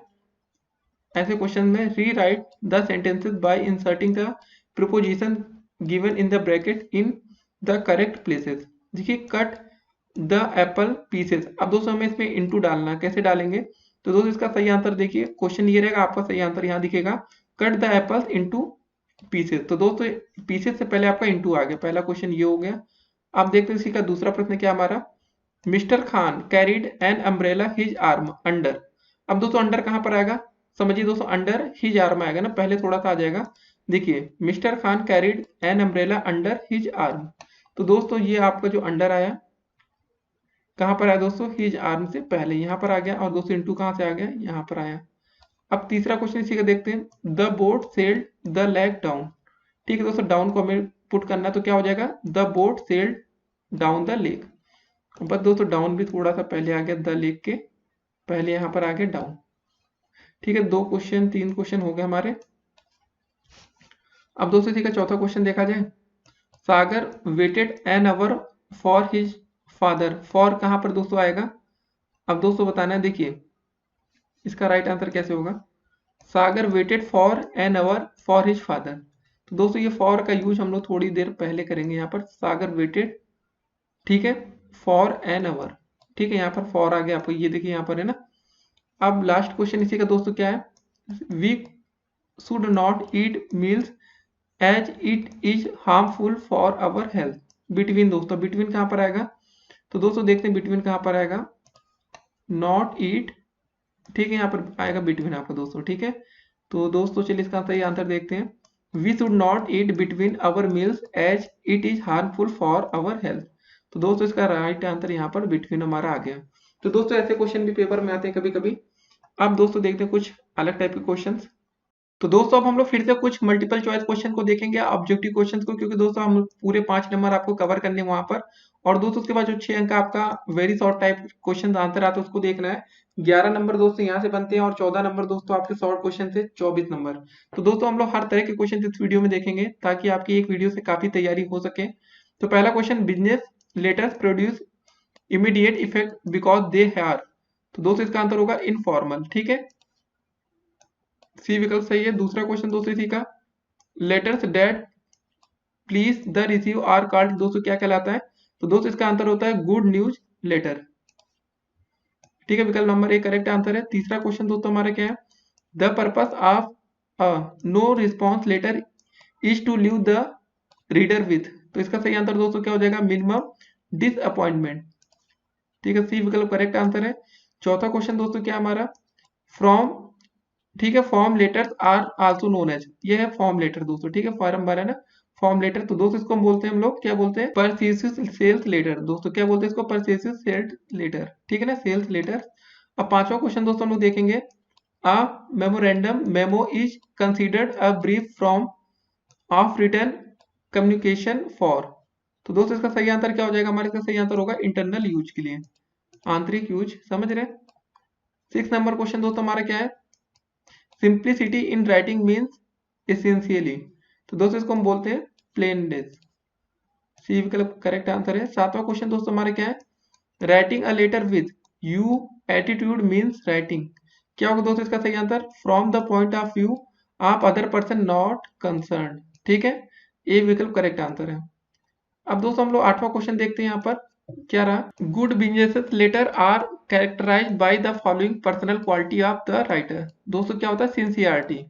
ऐसे क्वेश्चन में, री right the sentences bye inserting the preposition given in the bracket in the correct places, देखिए कट द एप्पल पीसेस, अब दोस्तों हमें इसमें इनटू डालना, कैसे डालेंगे, तो दोस्तों इसका सही आंसर देखिए क्वेश्चन ये रहेगा, आपका सही आंसर यहाँ दिखेगा cut the apples into pieces, तो दोस्तों पीसेस से पहले आपका इनटू आ गया, पहला क्वेश्चन ये हो गया। आप देखते हैं इसी का दूसरा प्रश्न क्या हमारा, mister Khan carried an umbrella his arm under, अब दोस्तों अंडर कहाँ पर आएगा, समझिए दोस्तों अंडर हिज आर्म आएगा ना, पहले थोड़ा सा आ जाएगा, देखिए mister Khan carried an umbrella under his arm, तो दोस्तों ये आपका जो अंडर आया कहाँ पर आया दोस्तों, हिज आर्म से पहले यहाँ पर आ गया, और दोस्तों इनटू कहाँ से आ गया, यहाँ पर आया। अब तीसरा क्वेश्चन इसी का देखते हैं, the boat sailed the lake down, ठीक है दोस्तों डाउन को हमें पुट करना, तो क्या हो जाएगा the boat sailed down the lake, बस दोस्तों डाउन भी थोड़ा सा पहले आ गया, द लेक के पहले यहाँ पर आ गया डाउन, ठीक है। 2 क्वेश्चन 3 क्वेश्चन हो गए हमारे। अब दोस्तों इसी का चौथा क्वेश्चन देखा जाए, Sagar waited an hour for his father, for कहाँ पर दोस्तों आएगा, अब दोस्तों बताना है, देखिए इसका राइट आंसर कैसे होगा, Sagar waited for an hour for his father, तो दोस्तों ये फॉर का यूज हम लोग थोड़ी देर पहले करेंगे, यहाँ पर सागर वेटेड, ठीक है, फॉर एन आवर, ठीक है, यहाँ पर फॉर आ गया आपको, ये देखिए यहाँ पर है ना। अब लास्ट क्वेश्चन इसी का दोस्तों क्या है, we should not eat meals as it is harmful for our health, between, दोस्तों बिटवीन कहाँ पर आएगा, तो दोस्तों देखते हैं बिटवीन कहाँ पर आएगा, नॉट ईट, ठीक है, यहाँ पर आएगा बिटवीन आपका दोस्तों, ठीक है। तो दोस्तों चलिए इसका सही आंसर देखते हैं, we should not eat between our meals as it is harmful for our health, तो दोस्तों इसका राइट आंसर यहाँ पर बिटवीन हमारा आ गया। तो दोस्तों ऐसे क्वेश्चन भी पेपर में आते हैं कभी कभी। अब दोस्तों देखते हैं कुछ अलग टाइप के क्वेश्चंस। तो दोस्तों अब हम लोग फिर से कुछ मल्टीपल चॉइस क्वेश्चन को देखेंगे, ऑब्जेक्टिव क्वेश्चन को, क्योंकि दोस्तों हम पूरे 5 नंबर आपको कवर करने वहां पर। और दोस्तों उसके बाद जो 6 अंक का आपका very short type question answer आता है उसको देखना है। 11 नंबर दोस्तों यहाँ से बनते हैं और 14 नंबर दोस्तों आपके शॉर्ट क्वेश्चन से 24 नंबर। तो दोस्तों हम लोग हर तरह के क्वेश्चन इस वीडियो में देखेंगे ताकि आपकी एक वीडियो से काफी तैयारी हो सके। तो पहला question, business letters produce immediate effect because they have. तो दोस्तों इसका आंसर होगा इनफॉर्मल। ठीक है, सी विकल्प सही है। दूसरा क्वेश्चन दोस्तों इसी का, letters that please the receive are called, दोस्तों क्या कहलाता है? तो दोस्तों इसका आंसर होता है गुड न्यूज लेटर। ठीक है, विकल्प नंबर एक करेक्ट आंसर है। तीसरा क्वेश्चन दोस्तों हमारा क्या है, the purpose of no response letter is to leave the reader with. तो इसका सही आंसर दोस्तों क्या हो जाएगा, मिनिमम डिसअपॉइंटमेंट। ठीक है, सी विकल्प करेक्ट आंसर है। चौथा क्वेश्चन दोस्तों क्या हमारा, फ्रॉम, ठीक है, form letters are also known as, ये है फॉर्म लेटर दोस्तों। ठीक है, फॉर्म भरा है ना, फॉर्म लेटर। तो दोस्तों इसको हम बोलते हैं, हम लोग क्या बोलते हैं, परचेसिव सेल्स लेटर। दोस्तों क्या बोलते हैं इसको, परचेसिव सेल्स लेटर। ठीक है ना, सेल्स लेटर। अब पांचवा क्वेश्चन दोस्तों हम लोग देखेंगे, अ memorandum memo is considered a brief from of return communication for. तो दोस्तों इसका सही आंसर क्या हो जाएगा हमारे, इसका सही आंसर होगा इंटरनल यूज के लिए, आंतरिक यूज। समझ रहे हैं। 6 नंबर क्वेश्चन दोस्तों हमारा क्या है, simplicity in writing means essentially. तो दोस्तों इसको हम बोलते हैं प्लेननेस। सी विकल्प करेक्ट आंसर है। सातवां क्वेश्चन दोस्तों हमारे क्या है, writing a letter with you attitude means writing. क्या होगा दोस्तों इसका सही आंसर, from the point of view of other person not concern. ठीक है, ए विकल्प करेक्ट आंसर है। अब दोस्तों हम लोग आठवां क्वेश्चन देखते हैं यहाँ पर क्या रहा, good business letter are characterized by the following personal quality of the writer. दोस्तों क्या होता है, सिंसियरिटी।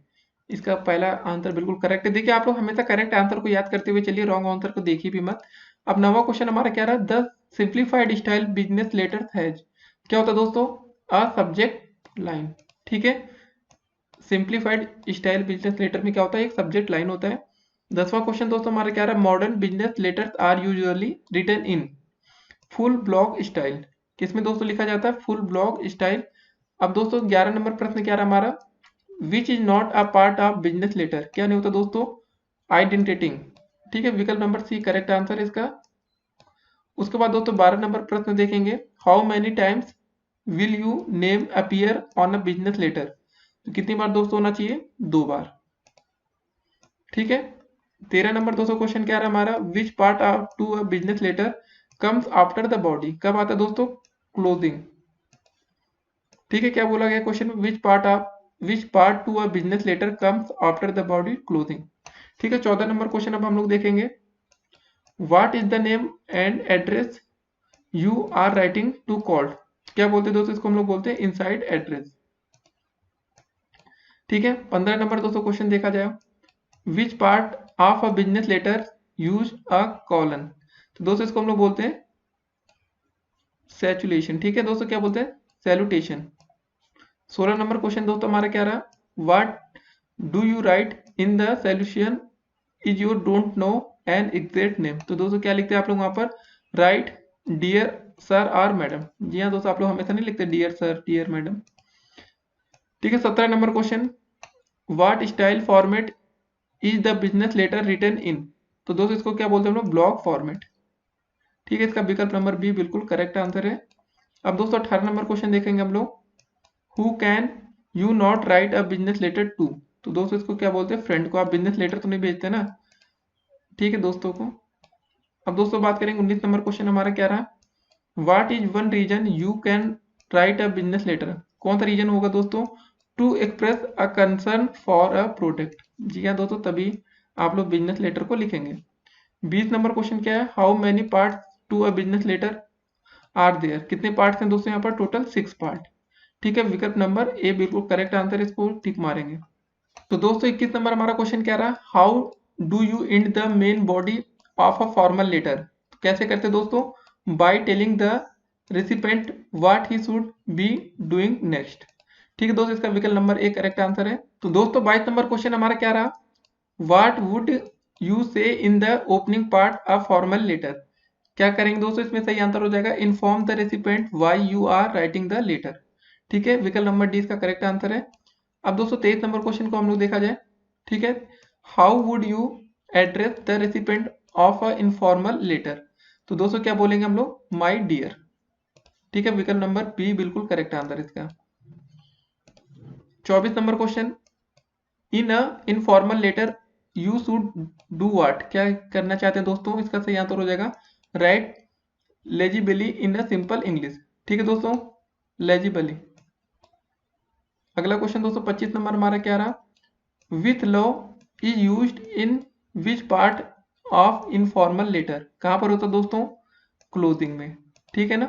इसका पहला आंसर बिल्कुल करेक्ट है। देखिए आप लोग हमेशा करेक्ट आंसर को याद करते हुए चलिए, रॉन्ग आंसर को देखिए भी मत। अब नवा क्वेश्चन हमारा क्या रहा, the simplified style business letter has. क्या होता है दोस्तों, अ सब्जेक्ट लाइन। ठीक है, सिंप्लीफाइड स्टाइल बिजनेस लेटर में क्या होता है, एक सब्जेक्ट लाइन होता है। 10वां क्वेश्चन दोस्तों हमारा क्या रहा, modern business letters are usually written in full block style. किसमें दोस्तों लिखा जाता है, फुल ब्लॉक स्टाइल। अब दोस्तों 11 नंबर प्रश्न क्या रहा हमारा, which is not a part of business letter. क्या नहीं होता दोस्तों, आइडेंटिटी। ठीक है, विकल्प नंबर सी करेक्ट आंसर है इसका। उसके बाद दोस्तों 12 नंबर प्रश्न देखेंगे, how many times will you name appear on a business letter. तो कितनी बार दोस्तों होना चाहिए, 2 बार। ठीक है, 13 नंबर दोस्तों क्वेश्चन क्या रहा हमारा, which part of to a business letter comes after the body. कब आता है दोस्तों, क्लोजिंग। ठीक है, क्या बोला गया क्वेश्चन में, which part to a business letter comes after the body closing. ठीक है, 14 नंबर क्वेश्चन अब हम लोग देखेंगे, what is the name and address you are writing to called. क्या बोलते हैं दोस्तों, इसको हम लोग बोलते हैं इनसाइड एड्रेस। ठीक है, 15 नंबर दोस्तों क्वेश्चन देखा जाए, which part of a business letter use a colon. तो दोस्तों इसको हम लोग बोलते हैं सैचुलेशन। ठीक है दोस्तों, क्या बोलते हैं, सैल्यूटेशन। 16 नंबर क्वेश्चन दोस्तों हमारा क्या रहा, what do you right in the solution is your don't know an exact name. तो दोस्तों क्या लिखते हैं आप लोग वहां पर, राइट डियर सर और मैडम। जी हाँ दोस्तों, आप लोग हमेशा नहीं लिखते डियर सर डियर मैडम। ठीक है, 17 number question, what style format is the business letter written in. तो दोस्तों इसको क्या बोलते हैं हम लोग, ब्लॉक फॉर्मेट। ठीक है, इसका विकल्प नंबर बी बिल्कुल करेक्ट आंसर है। अब दोस्तों 18 नंबर क्वेश्चन देखेंगे हम लोग, who can you not write a business letter to. तो दोस्तों इसको क्या बोलते हैं, फ्रेंड को। आप बिजनेस लेटर तो नहीं भेजते ना, ठीक है दोस्तों को। अब दोस्तों बात करेंगे 19 नंबर क्वेश्चन हमारा क्या रहा, what is one reason you can write a business letter. कौन सा रीजन होगा दोस्तों, to express a concern for a product. जी हाँ दोस्तों, तभी आप लोग बिजनेस लेटर को लिखेंगे। 20 नंबर क्वेश्चन क्या है, how many part to a business letter are there. कितने पार्ट हैं दोस्तों यहाँ पर, टोटल 6 पार्ट। ठीक है, विकल्प नंबर ए बिल्कुल करेक्ट आंसर, इसको टिक मारेंगे। तो दोस्तों 21 नंबर हमारा क्वेश्चन क्या रहा, how do you end the main body of a formal letter. कैसे करते दोस्तों, by telling the recipient what he should be doing next. ठीक है दोस्तों, इसका विकल्प नंबर ए करेक्ट आंसर है। तो दोस्तों 22 नंबर क्वेश्चन हमारा क्या रहा, what would you say in the opening part of formal letter. क्या करेंगे दोस्तों, इसमें सही आंसर हो जाएगा, inform the recipient why you are writing the letter. ठीक है, विकल्प नंबर डी इसका करेक्ट आंसर है। अब दोस्तों 23 नंबर क्वेश्चन को हम लोग देखा जाए, ठीक है। How would you address the recipient of a informal letter? तो दोस्तों क्या बोलेंगे हम लोग, माई डियर, ठीक है। विकल्प नंबर बी बिल्कुल करेक्ट आंसर इसका। 24 number question, in a informal letter you should do what? क्या करना चाहते हैं दोस्तों? इसका सही आंसर हो जाएगा write legibly in a simple English, ठीक है दोस्तों, लेजिबली। अगला क्वेश्चन दोस्तों 25 नंबर हमारा क्या रहा, with love is used in which part of informal letter? कहां पर होता है दोस्तों, क्लोजिंग में, ठीक है ना।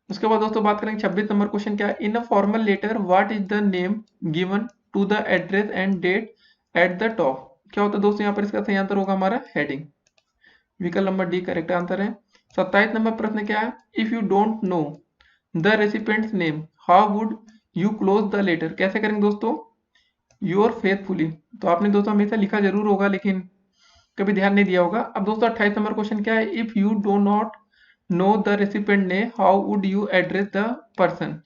उसके बाद दोस्तों बात करेंगे 26 नंबर क्वेश्चन क्या है, in a formal letter what is the name given to the address and date at the top? क्या होता है दोस्तों यहाँ पर? इसका सही आंसर होगा हमारा हेडिंग, विकल्प नंबर डी करेक्ट आंसर है। 27 नंबर प्रश्न क्या है, if you don't know the recipients name how would you close the letter? कैसे करेंगे दोस्तों, योर फेथफुली। तो आपने दोस्तों हमेशा लिखा जरूर होगा लेकिन कभी ध्यान नहीं दिया होगा। अब दोस्तों 28 नंबर क्वेश्चन क्या है, if you do not know the recipient name how would you address the person?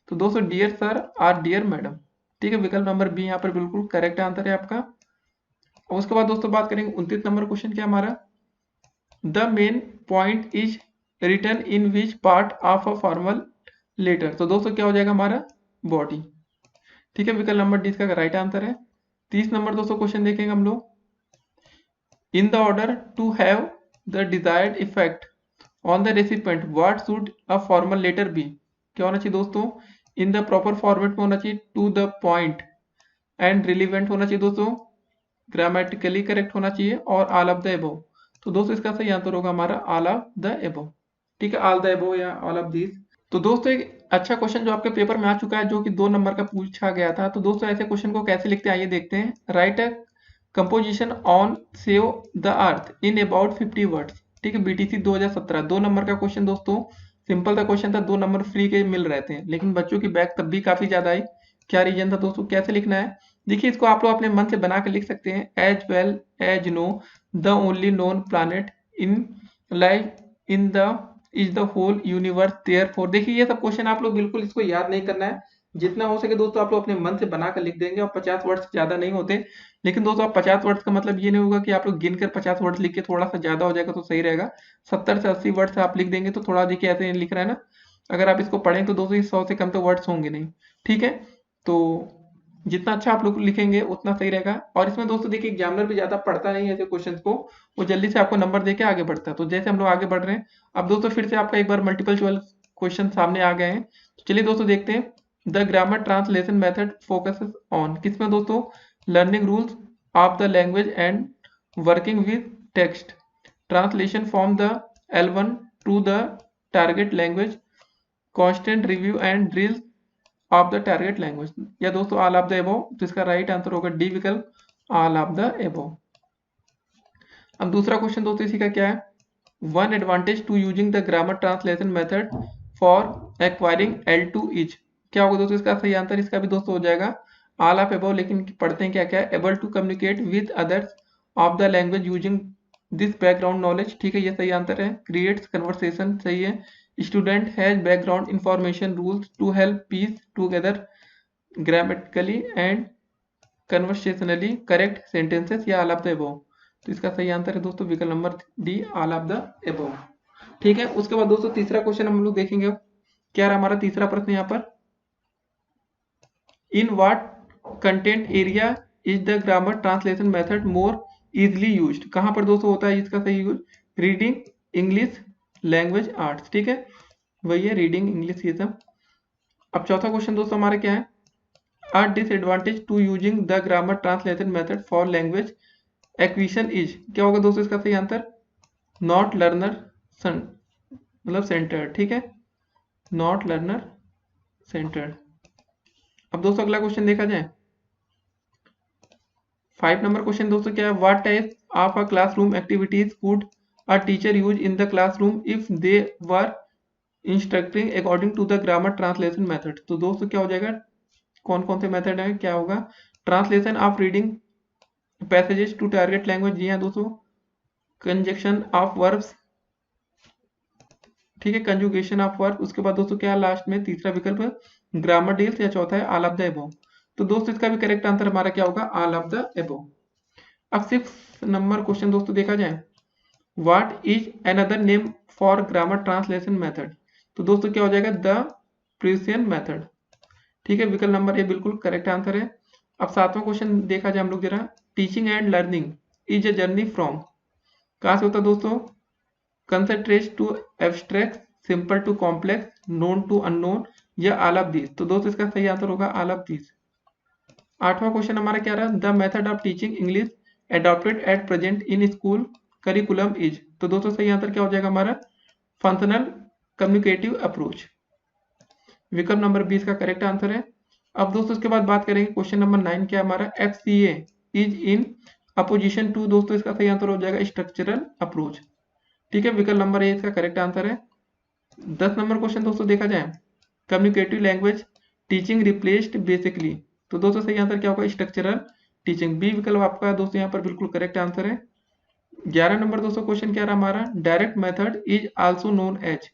तो दोस्तों डियर सर और डियर मैडम, ठीक है। विकल्प नंबर बी यहाँ पर बिल्कुल करेक्ट आंसर है आपका। और उसके बाद दोस्तों बात करेंगे 29 नंबर क्वेश्चन क्या हमारा, the main point is written in which part of a formal letter? तो दोस्तों क्या हो जाएगा हमारा, बॉडी, ठीक है। विकल्प नंबर डी इसका राइट आंसर है। 30 नंबर दोस्तों क्वेश्चन देखेंगे हम लोग, in the order to have the desired effect on the recipient what should a formal letter be? क्या होना चाहिए दोस्तों, इन द प्रॉपर फॉर्मेट में होना चाहिए, to the point and relevant होना चाहिए दोस्तों, ग्रामेटिकली करेक्ट होना चाहिए और ऑल ऑफ द एबव। तो दोस्तों इसका सही आंसर होगा हमारा ऑल ऑफ द एबव, ठीक है, ऑल द एबव या ऑल ऑफ दिस। तो दोस्तों एक अच्छा क्वेश्चन जो आपके पेपर में आ चुका है, जो कि 2 नंबर का पूछा गया था। तो दोस्तों ऐसे क्वेश्चन को कैसे लिखते हैं आइए देखते हैं। Right a composition on save the earth in about 50 words, ठीक है। बीटीसी 2017 2 नंबर का क्वेश्चन दोस्तों, सिंपल सा क्वेश्चन था, 2 नंबर फ्री के मिल रहे थे, लेकिन बच्चों की बैक तब भी काफी ज्यादा आई। क्या रीजन था दोस्तों, कैसे लिखना है? देखिए इसको आप लोग अपने मन से बना के लिख सकते हैं, as well as know the only known planet in life in the is the whole universe there for. देखिए ये सब क्वेश्चन आप लोग बिल्कुल इसको याद नहीं करना है, जितना हो सके दोस्तों आप लोग अपने मन से बना कर लिख देंगे, और 50 वर्ड्स ज्यादा नहीं होते। लेकिन दोस्तों आप 50 वर्ड्स का मतलब ये नहीं होगा कि आप लोग गिनकर 50 वर्ड्स लिख के थोड़ा सा ज्यादा हो जाएगा तो सही रहेगा। 70 से 80 वर्ड्स आप लिख देंगे तो थोड़ा, देखिए ऐसे लिख रहा है ना, अगर आप इसको पढ़ें तो दोस्तों 100 से कम तो वर्ड्स होंगे नहीं, ठीक है। तो जितना अच्छा आप लोग लिखेंगे उतना सही रहेगा। और इसमें दोस्तों देखिए एग्जामिनर भी ज्यादा पढ़ता नहीं है ऐसे क्वेश्चंस को, वो जल्दी से आपको नंबर देके आगे बढ़ता है। तो जैसे हम लोग आगे बढ़ रहे हैं, अब दोस्तों फिर से आपका एक बार मल्टीपल चॉइस क्वेश्चन सामने आ गए हैं। तो चलिए दोस्तों देखते हैं, the grammar translation method focuses on, किसमें दोस्तों, learning rules of the language and working with text, translation from the L1 to the target language, constant review and drills of the target language, या दोस्तों all of the above. तो इसका right answer होगा D विकल्प, all of the above. अब दूसरा question दोस्तों इसी का क्या है, one advantage to using the grammar translation method for acquiring L2 is? क्या होगा दोस्तों इसका सही आंसर? इसका भी दोस्तों हो जाएगा ऑल ऑफ एबव, लेकिन पढ़ते हैं क्या क्या है, able to communicate with others of the language using this background knowledge, ठीक है, ये सही आंसर है। क्रिएट्स कन्वर्सेशन सही है। Student has background information rules to help piece together, grammatically and conversationally correct sentences, या ऑल ऑफ द अबव। तो इसका सही आंसर है दोस्तों विकल्प number D, all of the above, ठीक है। उसके बाद दोस्तों तीसरा क्वेश्चन हम लोग देखेंगे, क्या रहा हमारा तीसरा प्रश्न यहाँ पर, in what content area is the grammar translation method more easily used? कहां पर दोस्तों होता है इसका सही use, reading, English, language, arts, ठीक है, वही है रीडिंग, इंग्लिश, ये सब। अब चौथा क्वेश्चन दोस्तों हमारा क्या है, a disadvantage to using the grammar translation method for language acquisition is? क्या होगा दोस्तों इसका सही आंसर, नॉट लर्नर मतलब सेंटर्ड, ठीक है, नॉट लर्नर सेंटर्ड। अब दोस्तों अगला क्वेश्चन देखा जाए, 5 नंबर क्वेश्चन दोस्तों क्या है, what type of a classroom activities could a teacher use in the classroom if they were instructing according to the grammar translation method? तो दोस्तों क्या हो जाएगा, कौन कौन से मेथड है, क्या होगा, translation of reading passages to target language, जी हाँ दोस्तों, कंजक्शन ऑफ वर्ब्स, ठीक है, कंजुगेशन ऑफ वर्ब, उसके बाद दोस्तों क्या लास्ट में तीसरा विकल्प ग्रामर डील्स, या चौथा है ऑल ऑफ द एबोव। तो दोस्तों इसका भी करेक्ट आंसर हमारा क्या होगा, ऑल ऑफ द एबोव। अब 6 नंबर क्वेश्चन दोस्तों देखा जाए, what is another name for grammar translation method. तो दोस्तों क्या हो जाएगा, द प्रूसियन मेथड। ठीक है, विकल्प नंबर ए बिल्कुल करेक्ट आंसर है। अब 7वां क्वेश्चन देखा जाए हम लोग जरा, teaching and learning is a journey from, कहाँ से होता है दोस्तों, concentrate to abstract, simple to complex, known to unknown, या ऑल ऑफ दीज। तो दोस्तों इसका सही आंसर होगा ऑल ऑफ दीज। 8वां क्वेश्चन हमारा क्या रहा, the method of teaching English adopted at present in school curriculum is. तो दोस्तों सही आंसर क्या हो जाएगा हमारा, फंक्शनल कम्युनिकेटिव अप्रोच। विकल्प नंबर 20 का करेक्ट आंसर है। अब दोस्तों इसके बाद बात करेंगे क्वेश्चन नंबर 9 क्या हमारा, FCA is in opposition to. दोस्तों इसका सही आंसर हो जाएगा स्ट्रक्चरल अप्रोच। ठीक है, विकल्प नंबर ए इसका करेक्ट आंसर है। 10 नंबर क्वेश्चन दोस्तों देखा जाए, communicative language teaching replaced basically. तो दोस्तों सही आंसर क्या होगा, स्ट्रक्चरल टीचिंग। बी विकल्प आपका दोस्तों यहाँ पर बिल्कुल करेक्ट आंसर है। 11 नंबर दोस्तों क्वेश्चन क्या रहा हमारा, direct method is also known as.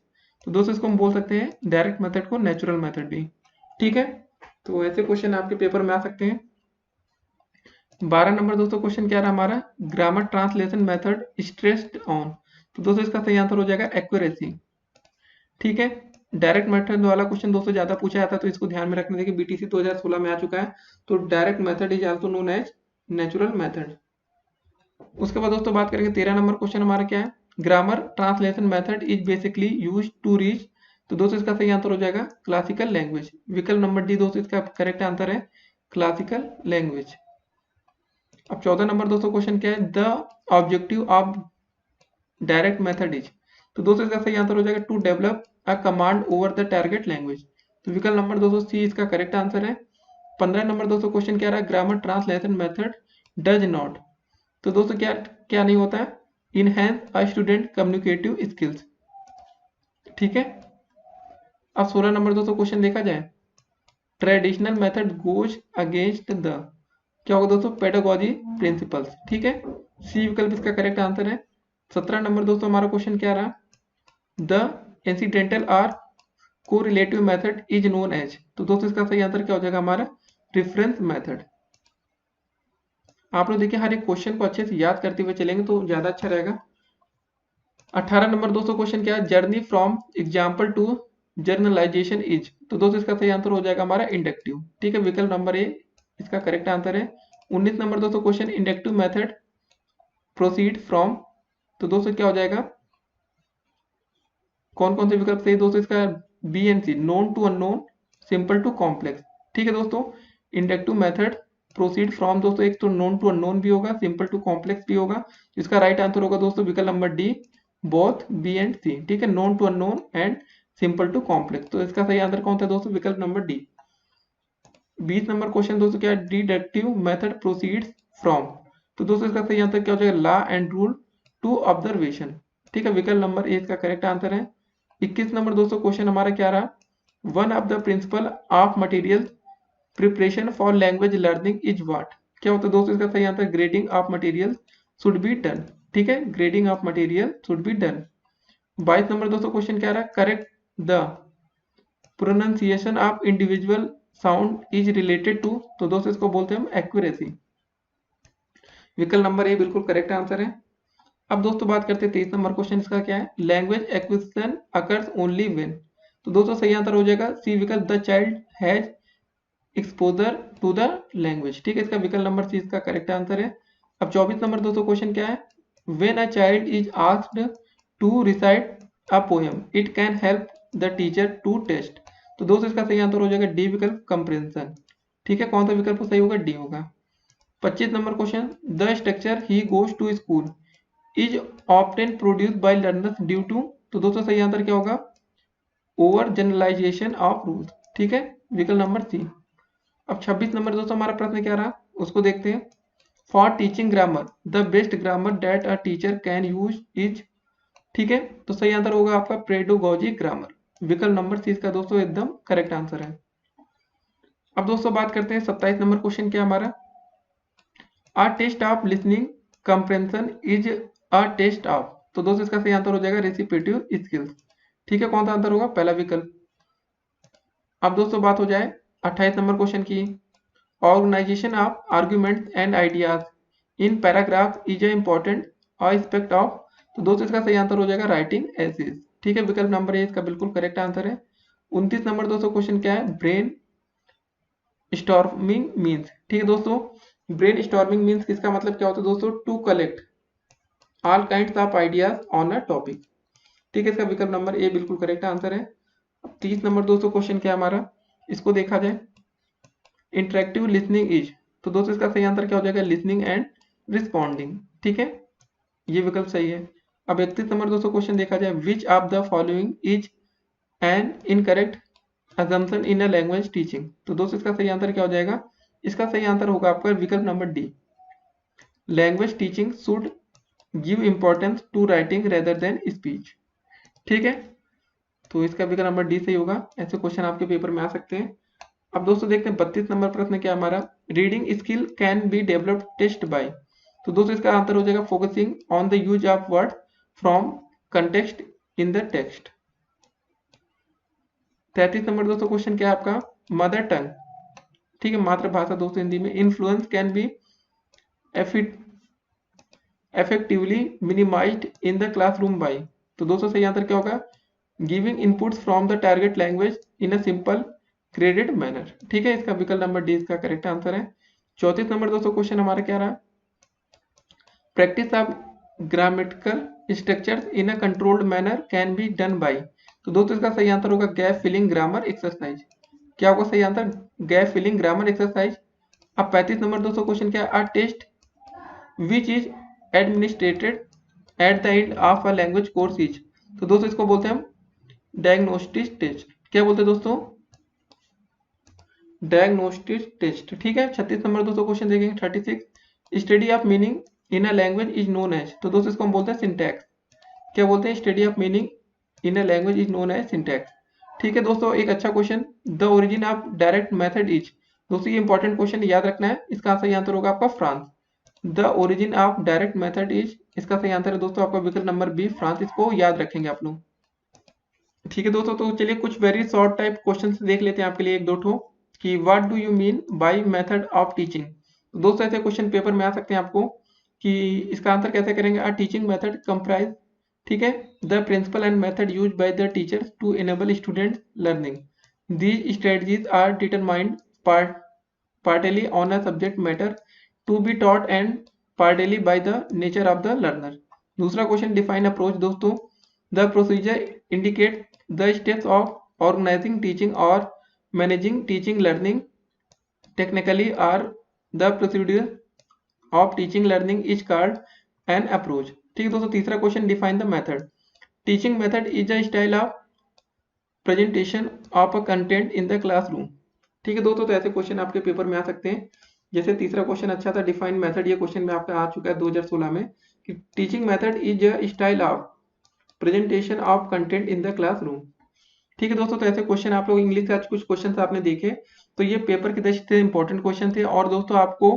तो दोस्तों इसको हम बोल सकते हैं डायरेक्ट मेथड को नेचुरल मेथड भी। ठीक है, तो ऐसे क्वेश्चन आपके पेपर में आ सकते हैं। 12 नंबर दोस्तों क्वेश्चन क्या रहा हमारा, grammar translation method stressed on. तो दोस्तों इसका सही आंसर हो जाएगा एक्यूरेसी। ठीक है, डायरेक्ट मेथड वाला क्वेश्चन दोस्तों ज्यादा पूछा जाता है, तो इसको ध्यान में रखने देखिए, बीटीसी 2016 में आ चुका है। तो direct method is also known as natural method. उसके बाद दोस्तों बात करेंगे 13 नंबर क्वेश्चन हमारा क्या है, grammar translation method is basically use to reach. तो दोस्तों इसका सही आंसर हो जाएगा क्लासिकल लैंग्वेज। विकल्प नंबर डी दोस्तों इसका करेक्ट आंसर है क्लासिकल लैंग्वेज। अब 14 नंबर दोस्तों क्वेश्चन क्या है, the objective of direct method is. तो दोस्तों इसका सही आंसर हो जाएगा to develop a command over the target language. तो विकल्प नंबर दोस्तों सी इसका करेक्ट आंसर है। 15 नंबर दोस्तों क्वेश्चन क्या रहा है, grammar translation method does not. तो दोस्तों क्या क्या नहीं होता है, enhance a student communicative skills. ठीक है, अब 16 नंबर दोस्तों क्वेश्चन देखा जाए, traditional method goes against the, क्या होगा दोस्तों, पेडागोजी प्रिंसिपल्स। ठीक है, सी विकल्प इसका करेक्ट आंसर है। 17 नंबर दोस्तों हमारा क्वेश्चन क्या रहा, the incidental or correlative method is known as. तो दोस्तों इसका सही आंसर क्या हो जाएगा हमारा, रेफरेंस मेथड। आप लोग देखिए हर एक क्वेश्चन को अच्छे से याद करते हुए चलेंगे तो ज्यादा अच्छा रहेगा। 18 नंबर दोस्तों क्वेश्चन क्या है, journey from example to generalization is. तो दोस्तों इसका सही आंसर हो जाएगा हमारा इंडक्टिव। ठीक है, विकल्प नंबर ए इसका करेक्ट आंसर है। 19 नंबर दोस्तों question, inductive method proceed from. तो दोस्तों क्या हो जाएगा, कौन कौन से विकल्प सही दोस्तों, इसका B and C, known to unknown, simple to complex. ठीक है दोस्तों, इंडक्टिव मेथड प्रोसीड फ्रॉम दोस्तों एक तो नोन टू अननोन भी होगा, सिंपल टू कॉम्प्लेक्स भी होगा। इसका राइट आंसर होगा दोस्तों विकल्प number D, both B and C. ठीक है, known to unknown and simple to complex. तो इसका सही आंसर कौन था दोस्तों, विकल्प नंबर डी। 20 नंबर क्वेश्चन दोस्तों क्या है, डिडक्टिव मेथड प्रोसीड्स फ्रॉम। तो दोस्तों इसका सही आंसर क्या हो जाएगा, law and rule to observation. ठीक है, विकल्प नंबर ए इसका करेक्ट आंसर है। 21 नंबर दोस्तों क्वेश्चन हमारा क्या रहा, one of the principle of material preparation for language learning is what. क्या होता है दोस्तों, इसका सही answer grading of material should be done. ठीक है, grading of material should be done. 22 number दोस्तों क्वेश्चन क्या रहा, correct the pronunciation of individual sound is related to. तो दोस्तों इसको बोलते हैं हम एक्यूरेसी। विकल्प नंबर ए बिल्कुल करेक्ट आंसर है। अब दोस्तों बात करते हैं 23 नंबर क्वेश्चन, इसका क्या है, language acquisition occurs only when. तो दोस्तों सही आंसर हो जाएगा सी विकल्प, the child has exposure to the language. ठीक है, इसका विकल्प नंबर सी इसका करेक्ट आंसर है। अब 24 नंबर दोस्तों क्वेश्चन क्या है, when a child is asked to recite a poem it can help the teacher to test. तो दोस्तों इसका सही आंसर हो जाएगा डी विकल्प, कंप्रेंशन। ठीक है, कौन सा विकल्प सही होगा, डी होगा। 25 number question, the structure he goes to school is often produced by learners due to. तो दोस्तों सही आंसर क्या होगा, ओवर जनरलाइजेशन ऑफ रूल्स। ठीक है, विकल्प नंबर सी। अब 26 नंबर दोस्तों हमारा प्रश्न क्या रहा, उसको देखते हैं। For teaching grammar the best grammar that a teacher can use is. ठीक है, तो सही आंसर होगा आपका पेडागोजी ग्रामर। विकल्प नंबर सी इसका दोस्तों एकदम करेक्ट आंसर है। अब दोस्तों बात करते हैं 27 नंबर क्वेश्चन क्या हमारा, a test of listening comprehension is a test of. तो दोस्तों इसका सही आंसर हो जाएगा रेसिपिटिव स्किल्स। ठीक है, कौन सा आंसर होगा? पहला विकल्प। अब दोस्तों बात हो जाए 28 नंबर क्वेश्चन की। Organization of arguments and ideas in paragraph is a important aspect of. तो दोस्तों इसका सही आंसर हो जाएगा राइटिंग एसेज। ठीक है, विकल्प नंबर ए इसका बिल्कुल करेक्ट आंसर है। 29 नंबर दोस्तों क्वेश्चन क्या है? Brain storming means. ठीक है दोस्तों, ब्रेन स्टॉर्मिंग मीन्स किसका मतलब क्या होता है दोस्तों? To collect all kinds of ideas on a topic. ठीक है, इसका विकल्प नंबर ए बिल्कुल करेक्ट आंसर है। 30 नंबर दोस्तों क्वेश्चन क्या है हमारा, इसको देखा जाए। Interactive listening is. तो दोस्तों इसका सही आंसर क्या हो जाएगा? Listening and responding. ठीक है, ये विकल्प सही है। अब 31 नंबर दोस्तों क्वेश्चन देखा जाए। Which of the following is an incorrect assumption in a language teaching. तो दोस्तों इसका सही आंसर क्या हो जाएगा? इसका सही आंसर होगा आपका विकल्प number D. Language teaching should give importance to writing rather than speech. ठीक है, तो इसका विकल्प नंबर डी सही होगा। ऐसे क्वेश्चन आपके पेपर में आ सकते हैं। अब दोस्तों देखते हैं 32 नंबर प्रश्न क्या हमारा। Reading skill can be developed test by. तो दोस्तों इसका आंसर हो जाएगा focusing on the use of word from context in the text. 33 number दोस्तों क्वेश्चन क्या है आपका? Mother tongue. ठीक है, मातृभाषा दोस्तों हिंदी में। Influence can be effectively minimized in the classroom by। तो दोस्तों सही आंसर क्या होगा? Giving inputs from the target language in a simple graded manner. ठीक है, इसका विकल्प नंबर डी इसका करेक्ट आंसर है। 34 नंबर दोस्तों क्वेश्चन हमारा क्या रहा? Practice of grammatical structures in a controlled manner can be done by. तो दोस्तों इसका सही आंसर होगा गैप फिलिंग ग्रामर एक्सरसाइज। क्या होगा सही answer? Gap filling grammar exercise. अब 35 नंबर दोस्तों क्वेश्चन क्या है? A test which is administered at the end of a language course is. तो दोस्तों इसको बोलते हैं हम डायग्नोस्टिक टेस्ट। क्या बोलते हैं दोस्तों? Diagnostic test. ठीक है, 36 नंबर दोस्तों क्वेश्चन देखेंगे। 36 study of meaning in a language is known as. तो दोस्तों इसको हम बोलते हैं सिंटैक्स। क्या बोलते हैं? Study of meaning in a language is known as syntax. ठीक है दोस्तों, एक अच्छा question. The origin of direct method is. दोस्तों ये इंपॉर्टेंट क्वेश्चन याद रखना है। इसका सही आंसर होगा आपका France. The origin of direct method is, इसका सही आंसर है दोस्तों आपका विकल्प नंबर बी फ्रांस। इसको याद रखेंगे आप लोग। ठीक है दोस्तों, तो चलिए कुछ वेरी शॉर्ट टाइप क्वेश्चन देख लेते हैं आपके लिए, एक दो ठो। कि what do you mean by method of teaching. दोस्तों ऐसे क्वेश्चन पेपर में आ सकते हैं आपको कि इसका आंसर कैसे करेंगे। A teaching method comprise. ठीक है, the principle and method used by the teachers to enable students learning. These strategies are determined partly on a subject matter to be taught and partly by the nature of the learner। दूसरा question define approach. दोस्तों the procedure indicate the steps of organizing teaching और managing teaching learning technically are the procedure of teaching learning is called an approach. ठीक है दोस्तों, तीसरा question define the method. Teaching method is a style of presentation of a content in the classroom. ठीक है दोस्तों, तो ऐसे question आपके पेपर में आ सकते हैं। जैसे तीसरा क्वेश्चन अच्छा था, डिफाइन मेथड। ये क्वेश्चन में आपका आ चुका है 2016 में कि teaching method is a style of presentation of content in the classroom. ठीक है दोस्तों, तो ऐसे क्वेश्चन आप लोग इंग्लिश के आज कुछ क्वेश्चन आपने देखे, तो ये पेपर की दृष्टि से इंपॉर्टेंट क्वेश्चन थे। और दोस्तों आपको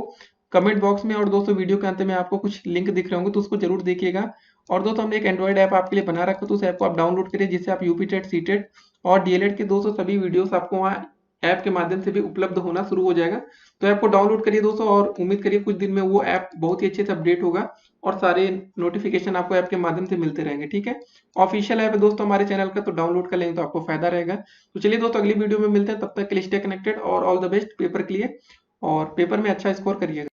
कमेंट बॉक्स में और दोस्तों वीडियो के अंत में आपको कुछ लिंक दिख रहे होंगे, तो उसको जरूर देखिएगा। और दोस्तों हमने एक एंड्रॉइड ऐप आपके लिए बना रखा, तो उस ऐप को आप डाउनलोड करिए, जिससे आप यूपी टेट, सी टेट और डीएलएड के दोस्तों सभी वीडियोस आपको वहाँ ऐप के माध्यम से भी उपलब्ध होना शुरू हो जाएगा। तो ऐप को डाउनलोड करिए दोस्तों, और उम्मीद करिए कुछ दिन में वो ऐप बहुत ही अच्छे से अपडेट होगा और सारे नोटिफिकेशन आपको ऐप के माध्यम से मिलते रहेंगे। ठीक है, ऑफिशियल ऐप है दोस्तों हमारे चैनल का, तो डाउनलोड कर लेंगे तो आपको फायदा रहेगा। तो चलिए दोस्तों अगली वीडियो में मिलते हैं, तब तक के लिए स्टे कनेक्टेड और ऑल द बेस्ट पेपर के लिए, और पेपर में अच्छा स्कोर करिएगा।